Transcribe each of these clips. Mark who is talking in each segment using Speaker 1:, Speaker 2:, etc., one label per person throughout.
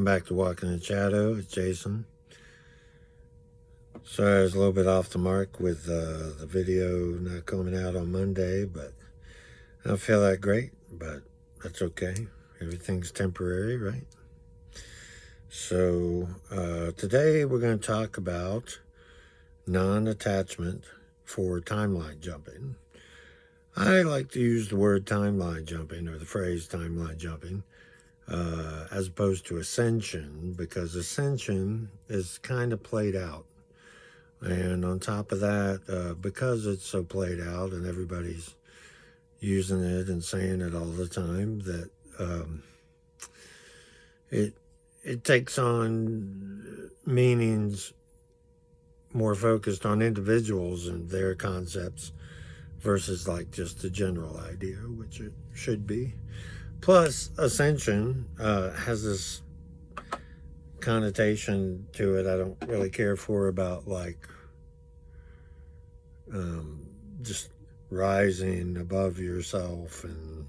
Speaker 1: Welcome back to Walking in Shadow. It's Jason. Sorry I was a little bit off the mark with the video not coming out on Monday, but I don't feel that great, but that's okay. Everything's temporary, right? So today we're going to talk about non-attachment for timeline jumping. I like to use the word timeline jumping or the phrase timeline jumping as opposed to ascension, because ascension is kind of played out. And on top of that, because it's so played out and everybody's using it and saying it all the time, that it takes on meanings more focused on individuals and their concepts versus like just a general idea, which it should be. Plus, ascension has this connotation to it I don't really care for, about like just rising above yourself and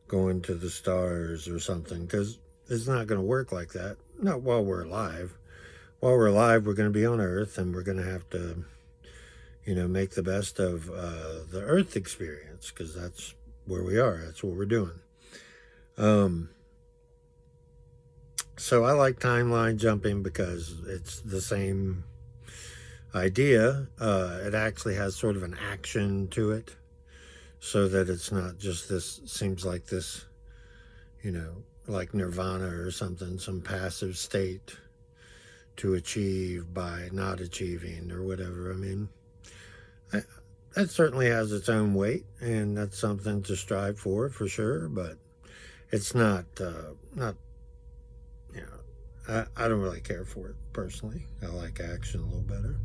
Speaker 1: going to the stars or something, because it's not going to work like that. Not while we're alive. While we're alive, we're going to be on Earth, and we're going to have to, make the best of the Earth experience, because that's where we are. That's what we're doing. So I like timeline jumping because it's the same idea. It actually has sort of an action to it, so that it's not just this, seems like this, like nirvana or something, some passive state to achieve by not achieving or whatever. I mean, that certainly has its own weight, and that's something to strive for sure, but it's not, I don't really care for it personally. I like action a little better.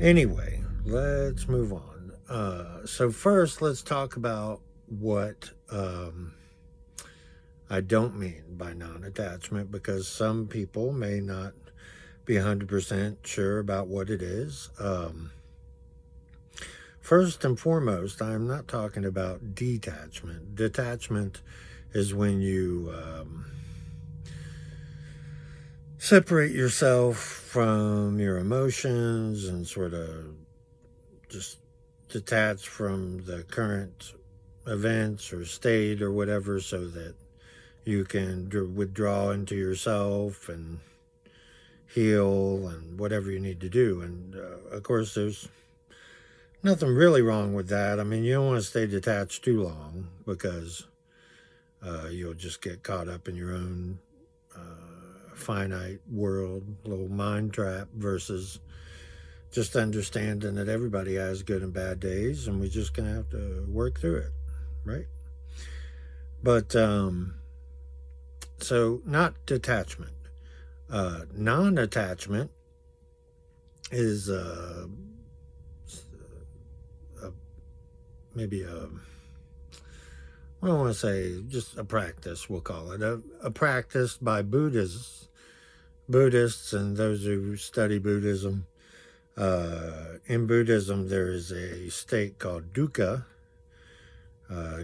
Speaker 1: Anyway, let's move on. So first, let's talk about what I don't mean by non-attachment, because some people may not be 100% sure about what it is. First and foremost, I'm not talking about detachment. Detachment is when you separate yourself from your emotions and sort of just detach from the current events or state or whatever, so that you can withdraw into yourself and heal and whatever you need to do. And of course, there's nothing really wrong with that. I mean, you don't want to stay detached too long, because you'll just get caught up in your own finite world, little mind trap, versus just understanding that everybody has good and bad days, and we're just going to have to work through it, right? But so not detachment. Non-attachment is maybe I don't want to say just a practice, we'll call it a practice by Buddhists and those who study Buddhism. In Buddhism, there is a state called dukkha,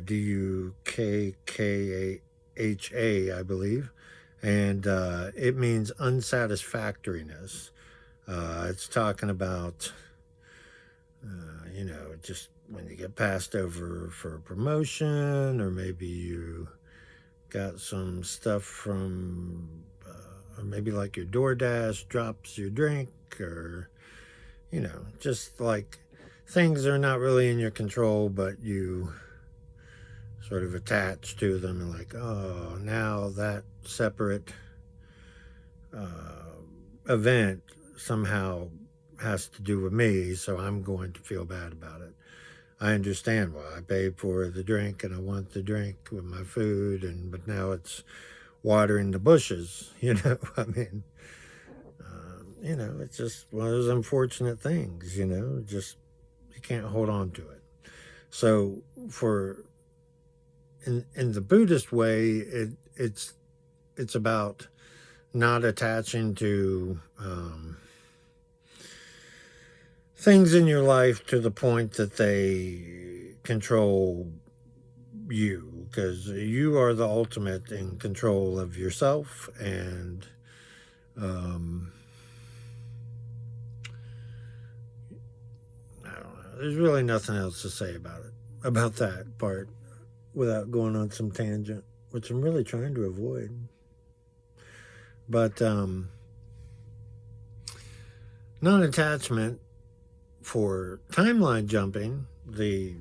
Speaker 1: D-U-K-K-H-A, I believe, and it means unsatisfactoriness. It's talking about, just when you get passed over for a promotion, or maybe you got some stuff from, or maybe like your DoorDash drops your drink, or, just like things are not really in your control, but you sort of attach to them, and like, oh, now that separate event somehow has to do with me, so I'm going to feel bad about it. I understand why I paid for the drink, and I want the drink with my food, but now it's watering the bushes, I mean, it's just one of those unfortunate things, just, you can't hold on to it. So in the Buddhist way, it's about not attaching to things in your life to the point that they control you, because you are the ultimate in control of yourself, and I don't know. There's really nothing else to say about that part, without going on some tangent, which I'm really trying to avoid. But non-attachment for timeline jumping, the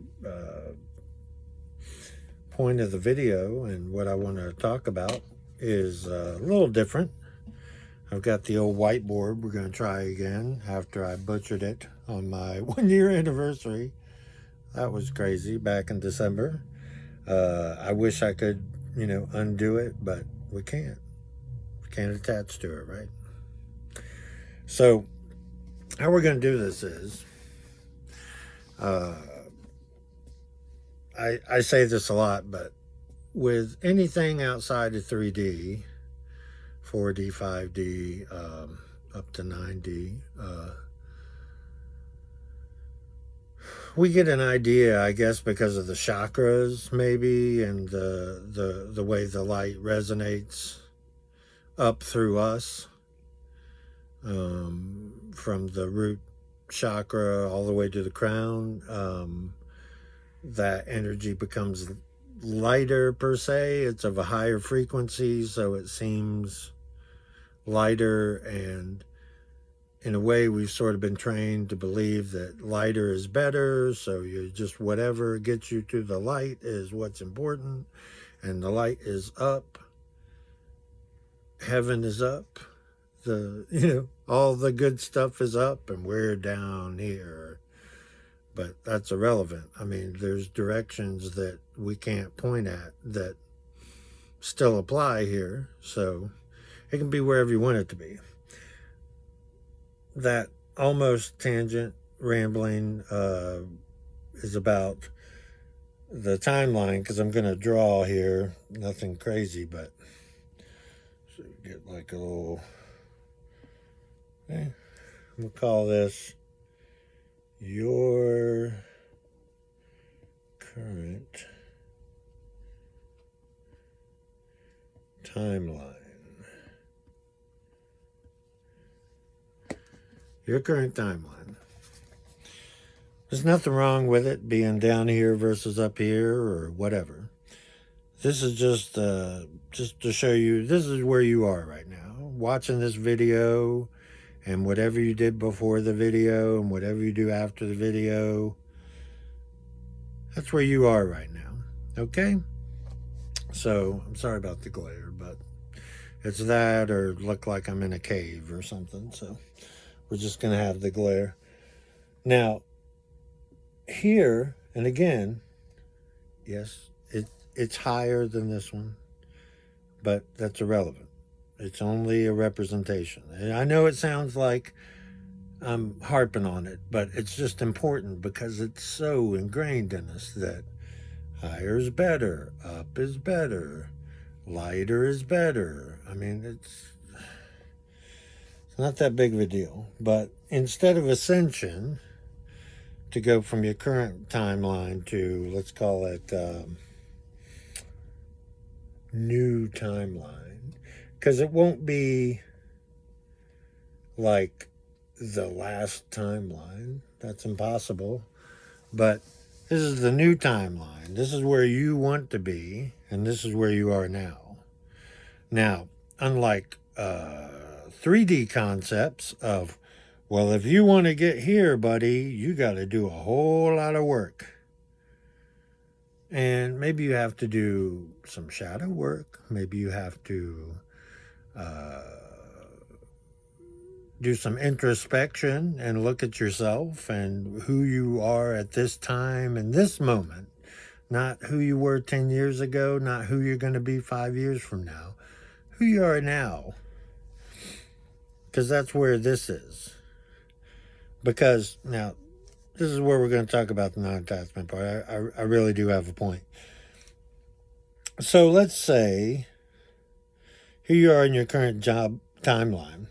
Speaker 1: point of the video and what I want to talk about is a little different. I've got the old whiteboard we're going to try again after I butchered it on my 1-year anniversary. That was crazy back in December. I wish I could, undo it, but we can't. We can't attach to it, right? So how we're going to do this is, I say this a lot, but with anything outside of 3D, 4D, 5D, up to 9D, we get an idea, I guess, because of the chakras, maybe, and the way the light resonates up through us, from the root chakra all the way to the crown. That energy becomes lighter, per se. It's of a higher frequency, so it seems lighter, and in a way we've sort of been trained to believe that lighter is better, so you just, whatever gets you to the light is what's important, and the light is up, heaven is up, all the good stuff is up, and we're down here. But that's irrelevant. I mean, there's directions that we can't point at that still apply here, so it can be wherever you want it to be. That almost tangent rambling is about the timeline, because I'm going to draw here. Nothing crazy, but so you get like a little, we'll call this your current timeline. Your current timeline. There's nothing wrong with it being down here versus up here or whatever. This is just to show you this is where you are right now. Watching this video, and whatever you did before the video and whatever you do after the video, that's where you are right now. Okay? So, I'm sorry about the glare, but it's that or look like I'm in a cave or something. So, we're just going to have the glare. Now, here, and again, yes, it's higher than this one, but that's irrelevant. It's only a representation. And I know it sounds like I'm harping on it, but it's just important because it's so ingrained in us that higher is better, up is better, lighter is better. I mean, it's not that big of a deal. But instead of ascension, to go from your current timeline to, let's call it new timeline, because it won't be like the last timeline. That's impossible. But this is the new timeline. This is where you want to be, and this is where you are now. Now, unlike 3D concepts of, well, if you want to get here, buddy, you got to do a whole lot of work. And maybe you have to do some shadow work. Maybe you have to do some introspection and look at yourself and who you are at this time and this moment. Not who you were 10 years ago, not who you're going to be 5 years from now. Who you are now. Because that's where this is. Because, now, this is where we're going to talk about the non-attachment part. I really do have a point. So let's say here you are in your current job timeline,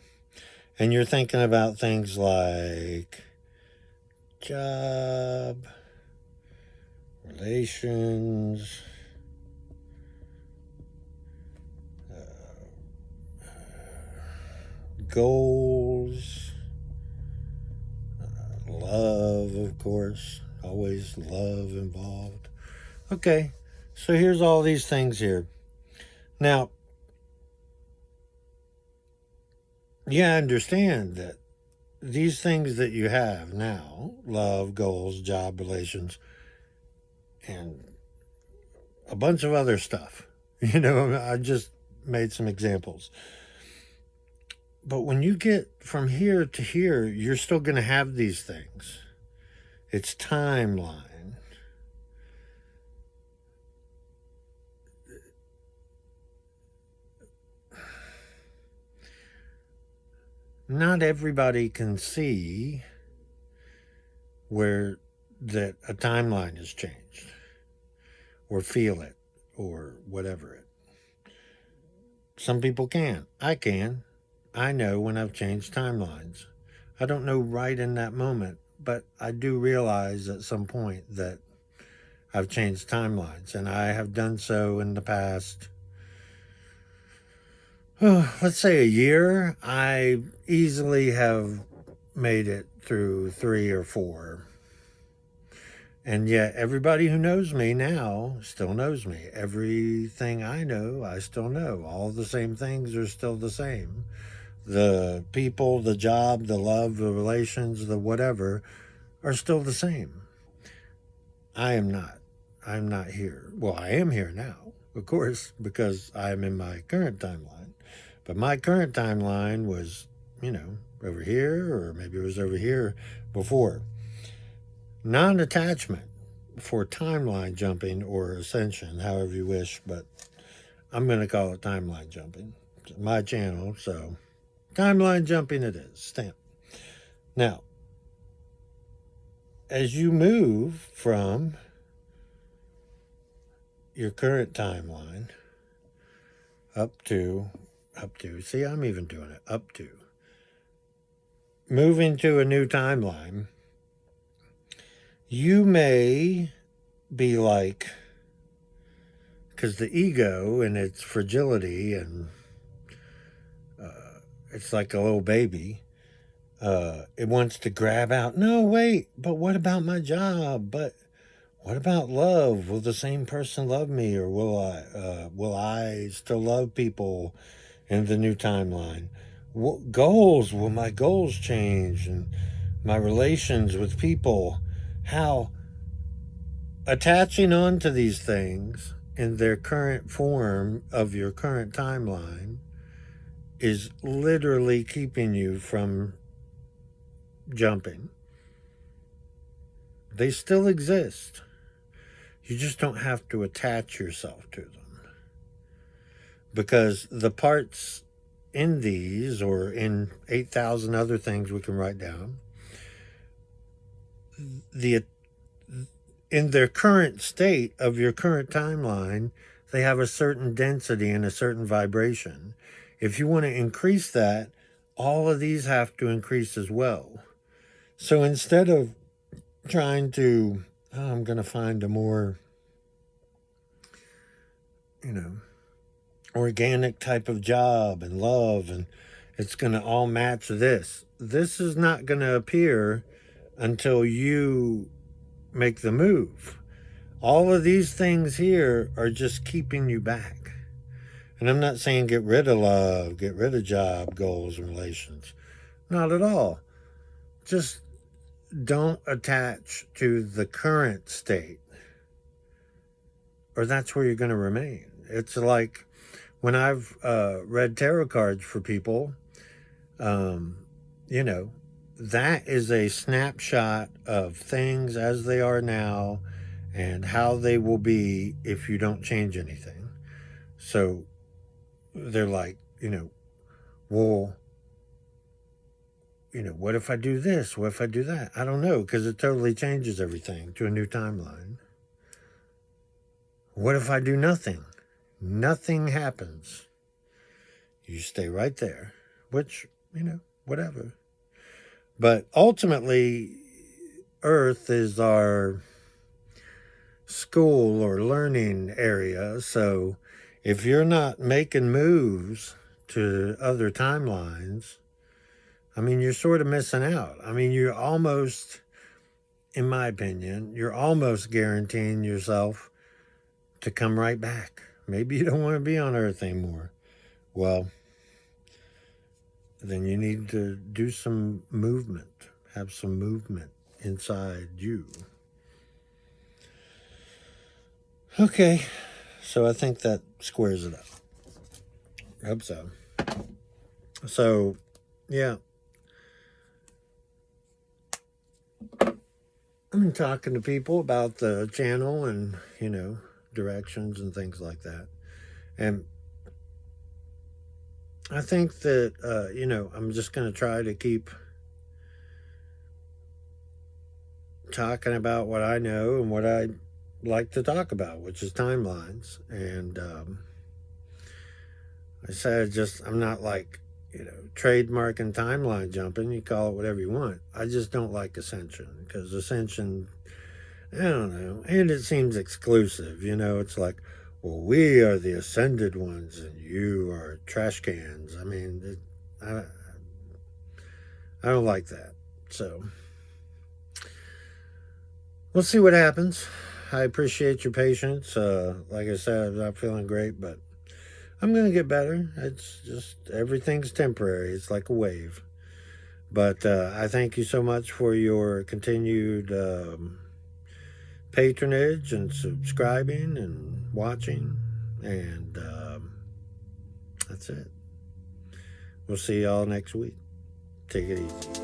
Speaker 1: and you're thinking about things like job, relations, goals, love, of course, always love involved. Okay, so here's all these things here. Now, yeah, I understand that these things that you have now, love, goals, job, relations, and a bunch of other stuff, I just made some examples. But when you get from here to here, you're still going to have these things. It's timeline. Not everybody can see where that a timeline has changed or feel it or whatever it. Some people can. I can. I know when I've changed timelines. I don't know right in that moment, but I do realize at some point that I've changed timelines, and I have done so in the past, let's say a year. I easily have made it through 3 or 4. And yet everybody who knows me now still knows me. Everything I know, I still know. All the same things are still the same. The people, the job, the love, the relations, the whatever are still the same. I am not. I'm not here. Well, I am here now, of course, because I'm in my current timeline. But my current timeline was, over here, or maybe it was over here before. Non attachment for timeline jumping or ascension, however you wish, but I'm going to call it timeline jumping. It's my channel, so timeline jumping it is. Stamp. Now, as you move from your current timeline up to, see, I'm even doing it, up to, moving to a new timeline, you may be like, because the ego and its fragility and it's like a little baby. It wants to grab out. No, wait, but what about my job? But what about love? Will the same person love me, or will I still love people in the new timeline? What goals? Will my goals change? And my relations with people? How attaching on to these things in their current form of your current timeline is literally keeping you from jumping. They still exist. You just don't have to attach yourself to them. Because the parts in these, or in 8,000 other things we can write down, in their current state of your current timeline, they have a certain density and a certain vibration. If you want to increase that, all of these have to increase as well. So instead of trying to, I'm going to find a more, organic type of job and love, and it's going to all match this. This is not going to appear until you make the move. All of these things here are just keeping you back. And I'm not saying get rid of love, get rid of job, goals, and relations. Not at all. Just don't attach to the current state, or that's where you're going to remain. It's like when I've read tarot cards for people, that is a snapshot of things as they are now and how they will be if you don't change anything. So they're like, well, what if I do this? What if I do that? I don't know, because it totally changes everything to a new timeline. What if I do nothing? Nothing happens. You stay right there, which, whatever. But ultimately, Earth is our school or learning area. So if you're not making moves to other timelines, I mean, you're sort of missing out. I mean, you're almost, in my opinion, you're almost guaranteeing yourself to come right back. Maybe you don't want to be on Earth anymore. Well, then you need to do some movement, have some movement inside you. Okay, so I think that squares it up. I hope so. So, yeah. I'm talking to people about the channel and, directions and things like that. And I think that, I'm just going to try to keep talking about what I know and what I like to talk about, which is timelines. And I said, I'm not like, trademarking timeline jumping. You call it whatever you want. I just don't like ascension because ascension, I don't know. And it seems exclusive. It's like, well, we are the ascended ones and you are trash cans. I mean, I don't like that. So we'll see what happens. I appreciate your patience. Like I said, I'm not feeling great, but I'm going to get better. It's just everything's temporary. It's like a wave. But I thank you so much for your continued patronage and subscribing and watching. And that's it. We'll see y'all next week. Take it easy.